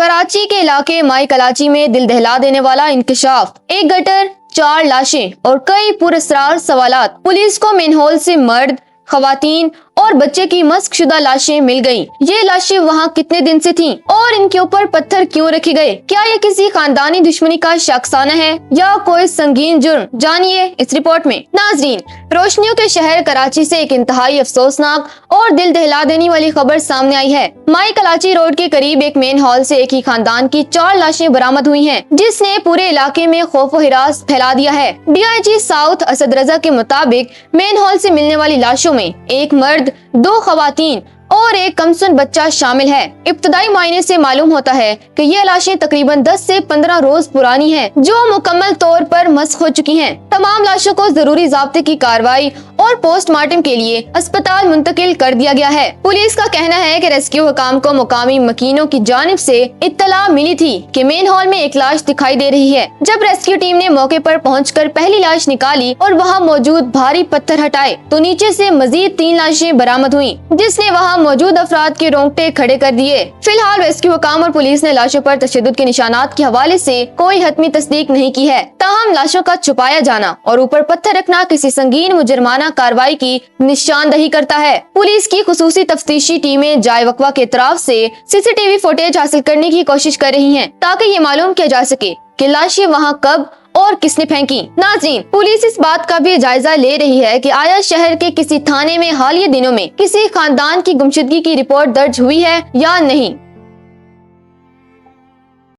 کراچی کے علاقے مائی کلاچی میں دل دہلا دینے والا انکشاف، ایک گٹر، 4 لاشیں اور کئی پراسرار سوالات۔ پولیس کو مین ہول سے مرد، خواتین اور بچے کی مسخ شدہ لاشیں مل گئیں۔ یہ لاشیں وہاں کتنے دن سے تھیں اور ان کے اوپر پتھر کیوں رکھے گئے؟ کیا یہ کسی خاندانی دشمنی کا شاخسانہ ہے یا کوئی سنگین جرم؟ جانیے اس رپورٹ میں۔ ناظرین، روشنیوں کے شہر کراچی سے ایک انتہائی افسوسناک اور دل دہلا دینے والی خبر سامنے آئی ہے۔ مائی کلاچی روڈ کے قریب ایک مین ہال سے ایک ہی خاندان کی 4 لاشیں برآمد ہوئی ہیں، جس نے پورے علاقے میں خوف و ہراس پھیلا دیا ہے۔ D I G south Asad Raza کے مطابق مین ہال سے ملنے والی لاشوں میں ایک مرد، 2 خواتین اور ایک کمسن بچہ شامل ہے۔ ابتدائی معائنے سے معلوم ہوتا ہے کہ یہ لاشیں تقریباً 10 سے 15 روز پرانی ہیں، جو مکمل طور پر مسخ ہو چکی ہیں۔ تمام لاشوں کو ضروری ضابطے کی کارروائی اور پوسٹ مارٹم کے لیے اسپتال منتقل کر دیا گیا ہے۔ پولیس کا کہنا ہے کہ ریسکیو حکام کو مقامی مکینوں کی جانب سے اطلاع ملی تھی کہ مین ہال میں ایک لاش دکھائی دے رہی ہے۔ جب ریسکیو ٹیم نے موقع پر پہنچ کر پہلی لاش نکالی اور وہاں موجود بھاری پتھر ہٹائے تو نیچے سے مزید 3 لاشیں برآمد ہوئیں، جس نے وہاں موجود افراد کے رونگٹے کھڑے کر دیے۔ فی الحال ریسکیو حکام اور پولیس نے لاشوں پر تشدد کے نشانات کے حوالے سے کوئی حتمی تصدیق نہیں کی ہے۔ تاہم لاشوں کا چھپایا جانا اور اوپر پتھر رکھنا کسی سنگین مجرمانہ کارروائی کی نشاندہی کرتا ہے۔ پولیس کی خصوصی تفتیشی ٹیمیں جائے وقوع کے اطراف سے CCTV فوٹیج حاصل کرنے کی کوشش کر رہی ہیں تاکہ یہ معلوم کیا جا سکے کہ لاشیں وہاں کب اور کس نے پھینکی۔ ناظرین، پولیس اس بات کا بھی جائزہ لے رہی ہے کہ آیا شہر کے کسی تھانے میں حالیہ دنوں میں کسی خاندان کی گمشدگی کی رپورٹ درج ہوئی ہے یا نہیں۔